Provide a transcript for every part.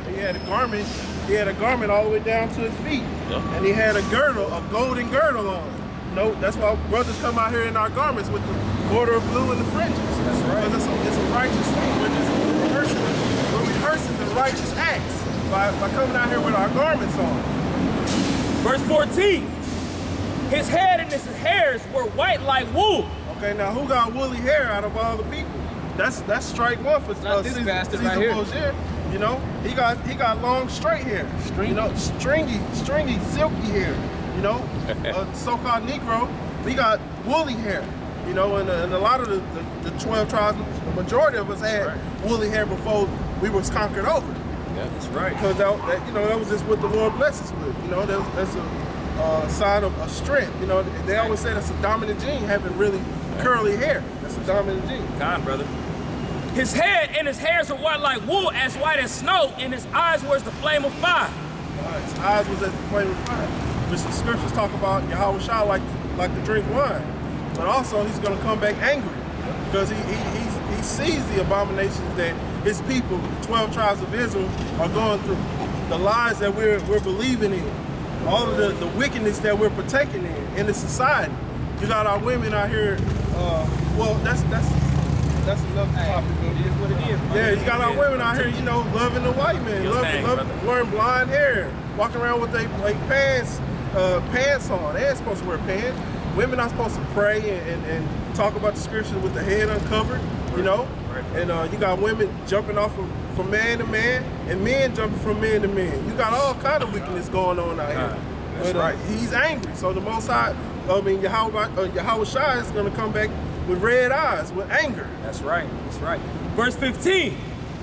He had a garment. He had a garment all the way down to his feet, and he had a girdle, a golden girdle on. That's why brothers come out here in our garments with the border of blue and the fringes. That's right. Because it's a righteous thing. We're rehearsing the righteous acts by coming out here with our garments on. Verse 14. His head and his hairs were white like wool. Okay, now who got woolly hair out of all the people? That's strike one for this bastard right here. Bozier. You know, he got long straight hair. You know, stringy, silky hair. You know, so-called Negro, he got woolly hair. You know, and a lot of the 12 tribes, the majority of us had woolly hair before we was conquered over. Yeah, that's right. Because that was just what the Lord blessed us with. You know, that's a sign of a strength. You know, they always say that's a dominant gene, having really curly hair. That's a dominant gene. Come on, brother. His head and his hairs were white like wool, as white as snow, and his eyes were as the flame of fire. His eyes was as the flame of fire. Which the scriptures talk about Yahweh Shah like to drink wine. But also he's going to come back angry because he sees the abominations that his people, the 12 tribes of Israel, are going through. The lies that we're believing in. All of the wickedness that we're partaking in the society. You got our women out here, well, that's another topic. It is what it is. Yeah, you got our women out here, you know, loving the white man, wearing blonde hair, walking around with their pants on. They ain't supposed to wear pants. Women are supposed to pray and talk about the scriptures with the head uncovered, you know. And you got women jumping off from man to man, and men jumping from man to man. You got all kind of wickedness going on out here. That's right. He's angry, so the Most High, Yahweh Shai is going to come back with red eyes, with anger. That's right. That's right. Verse 15.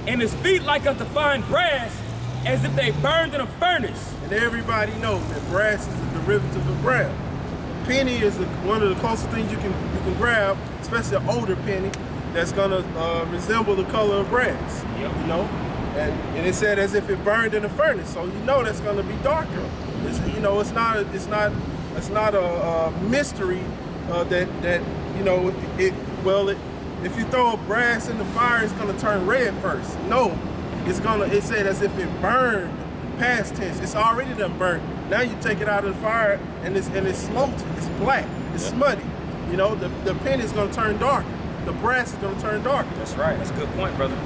And his feet like unto fine brass, as if they burned in a furnace. And everybody knows that brass is a derivative of brown. Penny is one of the closest things you can grab, especially an older penny that's gonna resemble the color of brass. Yep. You know, and it said as if it burned in a furnace, so you know that's gonna be darker. You know, it's not a mystery that you know if you throw a brass in the fire, it's gonna turn red first. No, it said as if it burned. Past tense. It's already done burnt. Now you take it out of the fire and it's smoky. It's black. It's smutty. You know, the pen is going to turn darker. The brass is going to turn darker. That's right. That's a good point, brother.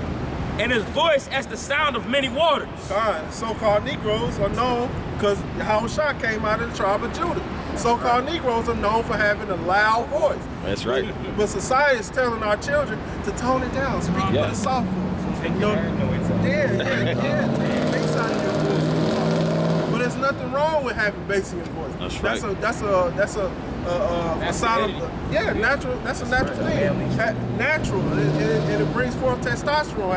And his voice as the sound of many waters. God, so-called Negroes are known because Yahweh Shah came out of the tribe of Judah. So-called Negroes are known for having a loud voice. That's right. But society is telling our children to tone it down, speak with a soft voice. Take your paranoid out. Yeah. Bass out of your voice. But there's nothing wrong with having bass in your voice. That's right. That's a sign of natural. That's a natural thing. Natural, and it brings forth testosterone.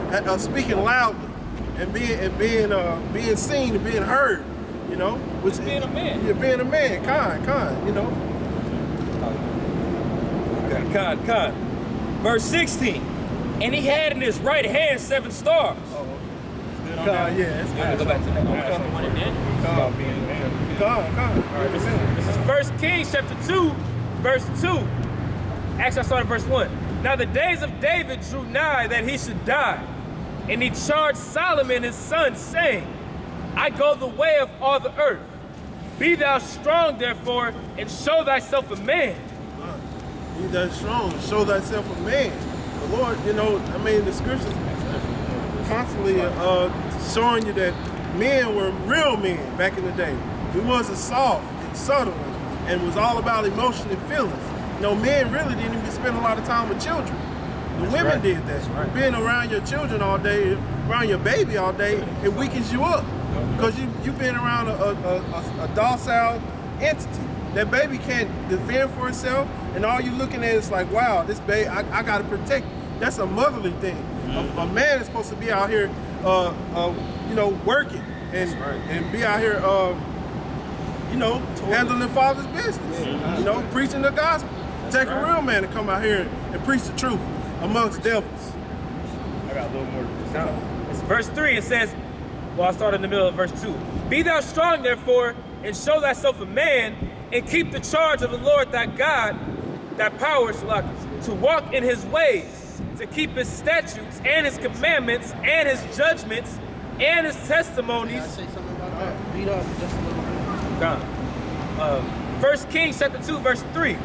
Having speaking loudly and being seen and being heard. You know, which being a man. You're being a man, kind. You know. God. Verse 16. And he had in his right hand 7 stars. God, yeah. Go back to that. God. This is 1 Kings chapter 2, verse 2. Actually, I started verse 1. Now the days of David drew nigh that he should die. And he charged Solomon his son, saying, I go the way of all the earth. Be thou strong, therefore, and show thyself a man. Be thou strong, show thyself a man. The Lord, you know, I mean, the scriptures constantly showing you that men were real men back in the day. We wasn't soft and subtle and was all about emotion and feelings. You know, men really didn't even spend a lot of time with children. The women did that. Being around your children all day, around your baby all day, it weakens you up. Because you've been around a docile entity. That baby can't defend for itself, and all you're looking at is like, wow, this baby, I gotta protect. That's a motherly thing. A man is supposed to be out here, you know, working and be out here, you know, handling the Father's business. You know, preaching the gospel. Take a real man to come out here and preach the truth amongst devils. I got a little more to this out. It's verse 3. It says, well, I started in the middle of verse 2. Be thou strong, therefore, and show thyself a man, and keep the charge of the Lord thy God, thy power to walk in his ways, to keep his statutes and his commandments and his judgments and his testimonies. Can I say something about that? Read up just a little bit. 1 Kings chapter 2, verse 3.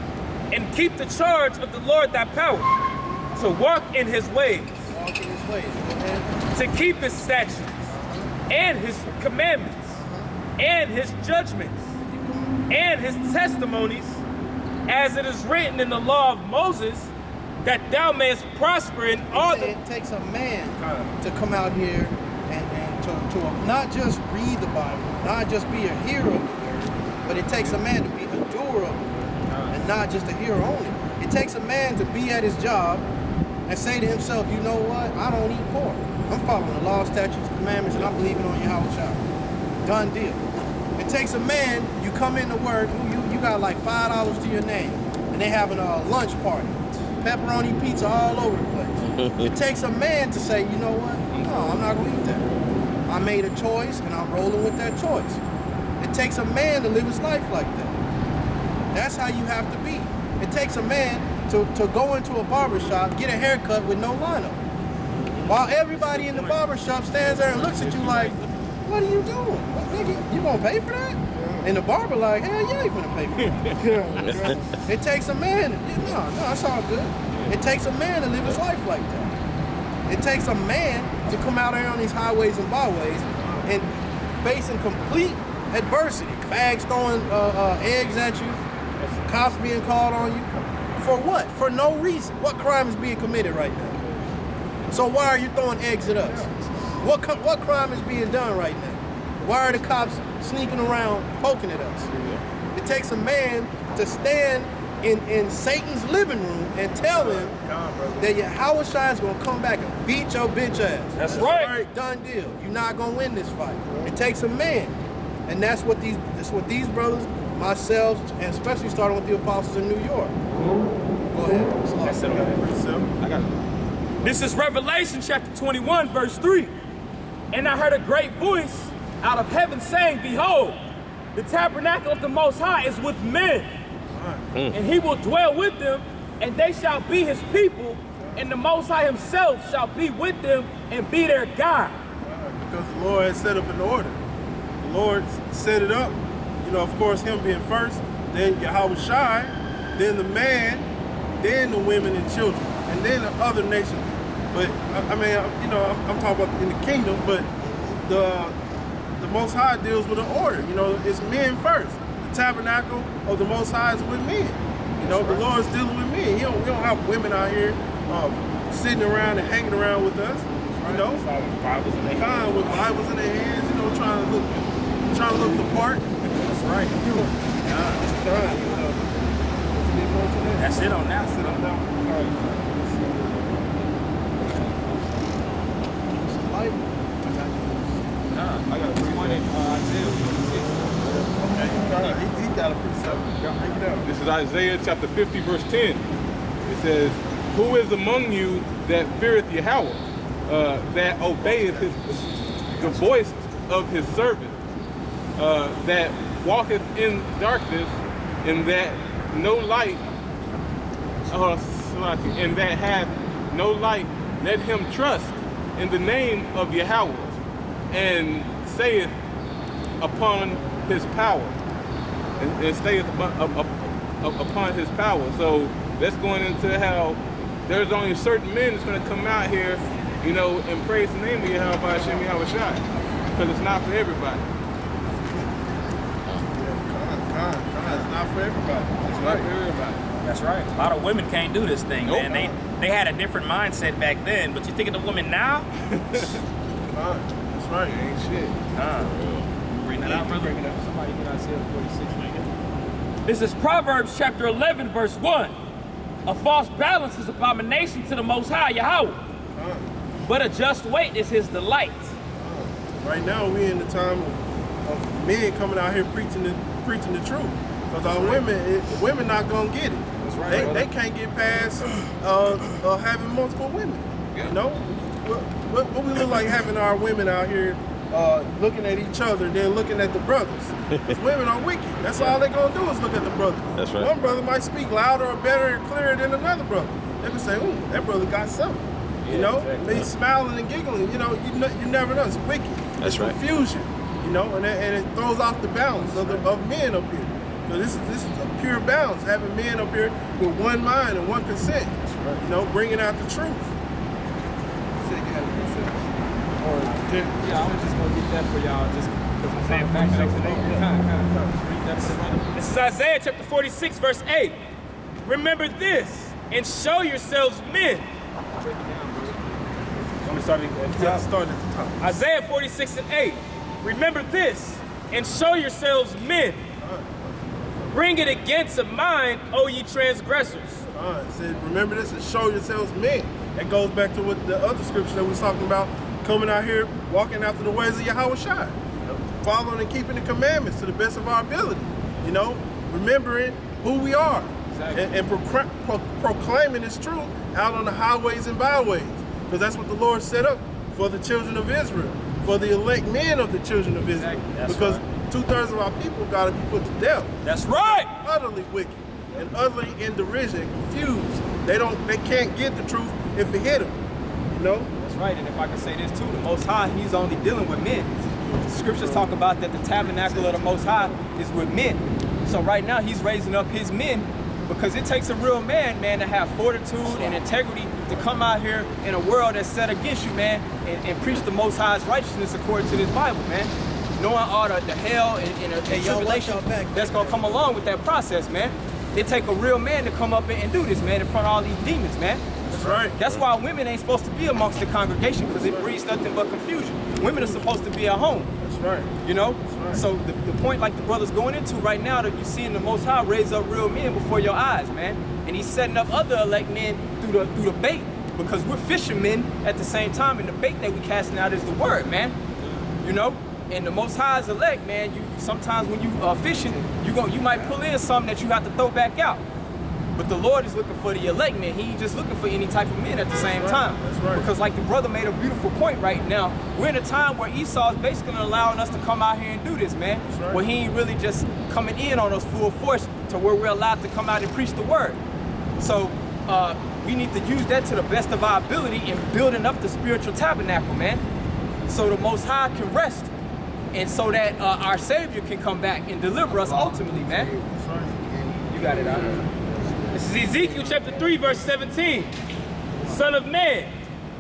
And keep the charge of the Lord thy power, to walk in his ways, Walk in his ways. Go ahead. to keep his statutes, and his commandments, and his judgments, and his testimonies, as it is written in the law of Moses, that thou mayest prosper in all the... It takes a man to come out here and to not just read the Bible, not just be a hearer of the word, but it takes a man to be a doer of the word, and not just a hearer only. It takes a man to be at his job and say to himself, you know what, I don't eat pork. I'm following the law, statutes, commandments, and I'm believing on Yahweh. Done deal. It takes a man, you come into work, you got like $5 to your name, and they having a lunch party. Pepperoni pizza all over the place. It takes a man to say, you know what, no, I'm not gonna eat that. I made a choice, and I'm rolling with that choice. It takes a man to live his life like that. That's how you have to be. It takes a man to go into a barbershop, get a haircut with no lineup. While everybody in the barbershop stands there and looks at you like, what are you doing? What, nigga, you gonna pay for that? And the barber like, hell yeah, you gonna pay for that. It takes a man, no, it's all good. It takes a man to live his life like that. It takes a man to come out here on these highways and byways and facing complete adversity. Fags throwing eggs at you, cops being called on you. For what? For no reason. What crime is being committed right now? So why are you throwing eggs at us? What crime is being done right now? Why are the cops sneaking around poking at us? It takes a man to stand in Satan's living room and tell him that Yahweh Shai is going to come back and beat your bitch ass. That's right. Done deal. You're not going to win this fight. It takes a man. And that's what these brothers, myself, and especially starting with the apostles in New York. Go ahead. That's it. I got it. This is Revelation chapter 21, verse 3. And I heard a great voice out of heaven saying, behold, the tabernacle of the Most High is with men, and he will dwell with them, and they shall be his people, and the Most High himself shall be with them and be their God. Because the Lord has set up an order. The Lord set it up, you know, of course, him being first, then Yahweh Shai, then the man, then the women and children, and then the other nations. But, I mean, you know, I'm talking about in the kingdom, but the Most High deals with an order. You know, it's men first. The tabernacle of the Most High is with men. You know, the Lord's dealing with men. We don't have women out here sitting around and hanging around with us. You know, with Bibles in their hands. You know, trying to look the part. That's right. That's it on that. Sit on that. All right. I got 20, Isaiah 56. Okay, he got a precept. Break it out. This is Isaiah chapter 50, verse 10. It says, who is among you that feareth Yahweh, that obeyeth the voice of his servant, that walketh in darkness, and that no light, and that hath no light, let him trust in the name of Yahweh, and saith upon his power, and stayeth upon his power. So that's going into how there's only certain men that's going to come out here, you know, and praise the name of Yahweh by Hashem Yahweh Shai, because it's not for everybody. It's not for everybody. It's not for everybody. That's right. A lot of women can't do this thing, Nope. man. They had a different mindset back then, but you think of the women now? That's right. Ain't shit. Bring that out, brother. Somebody get Isaiah 46, man. This is Proverbs chapter 11, verse 1. A false balance is abomination to the Most High, Yahweh. But a just weight is his delight. Right now, we in the time of men coming out here preaching the truth. Because our women not gonna get it. That's right. They can't get past having multiple women. You know, what we look like having our women out here looking at each other, then looking at the brothers. Because women are wicked. That's all they're gonna do is look at the brothers. That's right. One brother might speak louder or better and clearer than another brother. They can say, "Ooh, that brother got something." You know, exactly. they smiling and giggling. You know, you never know. It's wicked. That's it's right. confusion. You know, and it throws off the balance of men up here. So this is a pure balance, having men up here with one mind and one consent. right. You know, bringing out the truth. Yeah, I was just gonna get that for y'all, just because I'm trying to fact check it. Read that for me. This is Isaiah chapter 46, verse 8. Remember this and show yourselves men. Break it down, bro. Let me start at the top. Start at the top. Isaiah 46 and 8. Remember this and show yourselves men. Bring it against a mind, O ye transgressors. It said, remember this and show yourselves men. That goes back to what the other scripture that we was talking about, coming out here, walking after the ways of Yahweh Shai. Following and keeping the commandments to the best of our ability. You know, remembering who we are. Exactly. And proclaiming this truth out on the highways and byways. Because that's what the Lord set up for the children of Israel. For the elect men of the children of Israel. Exactly. That's Because right. 2/3 of our people got to be put to death. That's right. Utterly wicked and utterly in derision and confused. They can't get the truth if it hit them. You know? That's right, and if I can say this too, the Most High, He's only dealing with men. The scriptures talk about that the tabernacle of the Most High is with men. So right now He's raising up His men because it takes a real man, to have fortitude and integrity to come out here in a world that's set against you, man, and preach the Most High's righteousness according to this Bible, man. Knowing all the hell and tribulation that's gonna come along with that process, man. It take a real man to come up and do this, man, in front of all these demons, man. That's right. That's why women ain't supposed to be amongst the congregation, because it breeds nothing but confusion. Women are supposed to be at home, That's right. you know? right. So the point like the brother's going into right now, that you're seeing the Most High raise up real men before your eyes, man. And He's setting up other elect men through the bait, because we're fishermen at the same time, and the bait that we casting out is the word, man. You know? And the Most High's elect, man, you sometimes when you fishing, you might pull in something that you have to throw back out. But the Lord is looking for the elect men. He ain't just looking for any type of men at the same time. That's right. Because like the brother made a beautiful point right now, we're in a time where Esau is basically allowing us to come out here and do this, man. right. Where he ain't really just coming in on us full force to where we're allowed to come out and preach the word. So we need to use that to the best of our ability in building up the spiritual tabernacle, man. So the Most High can rest. And so that our Savior can come back and deliver us ultimately, man. That's right. You got it out. This is Ezekiel chapter 3, verse 17. Son of man,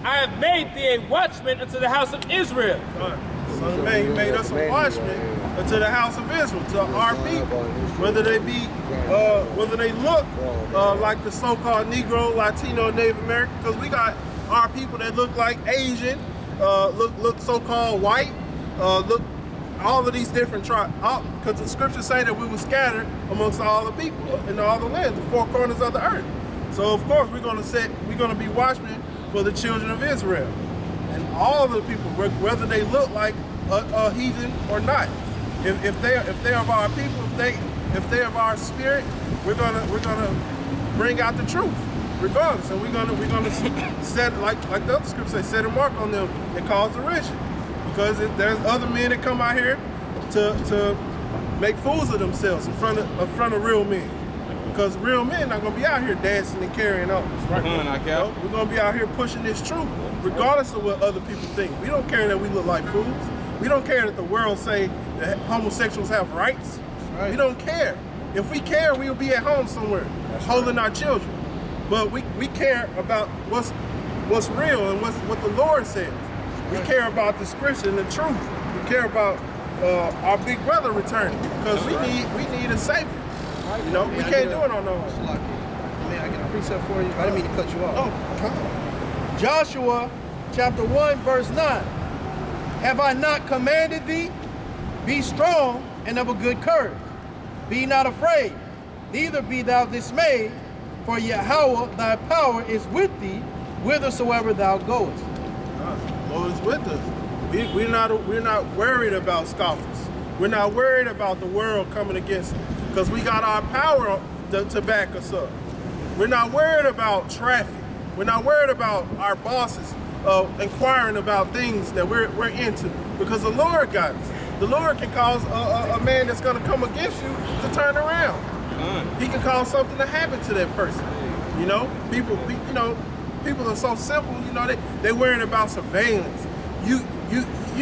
I have made thee a watchman unto the house of Israel. Son of man, you made us a watchman unto the house of Israel, to our people. Whether they be, whether they look like the so-called Negro, Latino, Native American, because we got our people that look like Asian, look so-called white, look all of these different tribes, because the scriptures say that we were scattered amongst all the people in all the lands, the four corners of the earth. So of course we're going to be watchmen for the children of Israel, and all the people, whether they look like a heathen or not. If they're of our people, if they're of our spirit, we're gonna bring out the truth, regardless, and we're gonna set, like the other scripture says, set a mark on them and cause derision. Because there's other men that come out here to make fools of themselves in front of real men. Because real men not gonna be out here dancing and carrying on. Right. You know, we're gonna be out here pushing this truth, regardless of what other people think. We don't care that we look like fools. We don't care that the world say that homosexuals have rights. Right. We don't care. If we care, we'll be at home somewhere, holding our children. But we care about what's real and what the Lord says. We care about the scripture and the truth. We care about our big brother returning, because we need a savior. You know, we can't do it on our own. Man, I get a precept for you. I didn't mean to cut you off. Oh, come on. Joshua chapter 1, verse 9. Have I not commanded thee? Be strong and of a good courage. Be not afraid, neither be thou dismayed, for Yahweh thy power is with thee whithersoever thou goest. The Lord is with us. We're not worried about scoffers. We're not worried about the world coming against us, because we got our power to back us up. We're not worried about traffic. We're not worried about our bosses inquiring about things that we're into, because the Lord got us. The Lord can cause a man that's going to come against you to turn around. He can cause something to happen to that person. You know, people, people are so simple. You know, they worrying about surveillance. You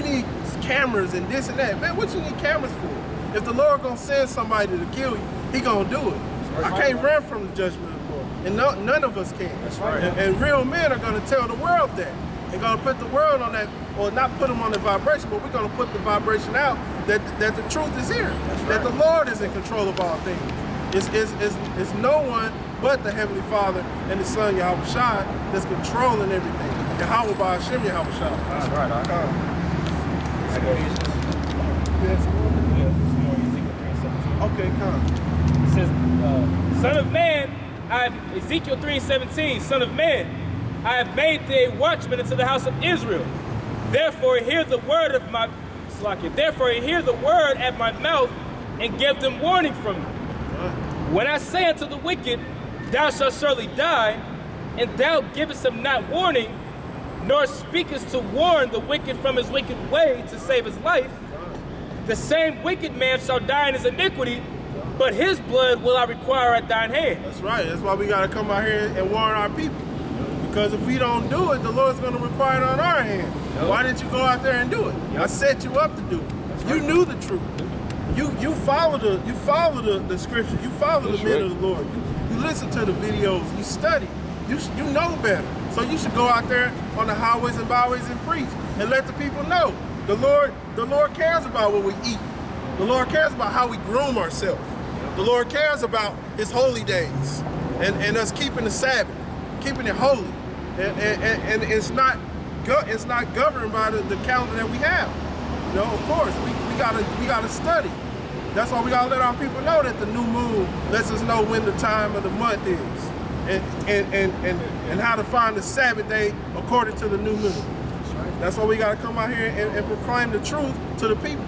need cameras and this and that. Man, what you need cameras for? If the Lord gonna send somebody to kill you, He gonna do it. I can't run from the judgment of the Lord, and none of us can. That's right. And real men are gonna tell the world that. They're gonna put the world on that, or not put them on the vibration, but we're gonna put the vibration out that the truth is here, that the Lord is in control of all things. It's no one but the Heavenly Father and the Son Yahweh Shai that's controlling everything. Yahweh Ba'ashem Yahweh Shai. That's right. Okay, come. It says, Son of man, Ezekiel 3:17, Son of man, I have made thee a watchman into the house of Israel. Therefore hear the word of my Therefore hear the word at my mouth, and give them warning from me. When I say unto the wicked, thou shalt surely die, and thou givest him not warning, nor speakest to warn the wicked from his wicked way to save his life, the same wicked man shall die in his iniquity, but his blood will I require at thine hand. That's right. That's why we got to come out here and warn our people. Because if we don't do it, the Lord's going to require it on our hand. Yep. Why didn't you go out there and do it? Yep. I set you up to do it. That's You right. knew the truth. You follow the scripture. You follow the men of the Lord. You listen to the videos. You study. You know better. So you should go out there on the highways and byways and preach and let the people know. The Lord cares about what we eat. The Lord cares about how we groom ourselves. The Lord cares about His holy days and us keeping the Sabbath, keeping it holy. And it's not governed by the calendar that we have. You know, of course, we gotta study. That's why we gotta let our people know that the new moon lets us know when the time of the month is, and how to find the Sabbath day according to the new moon. That's why we gotta come out here and proclaim the truth to the people.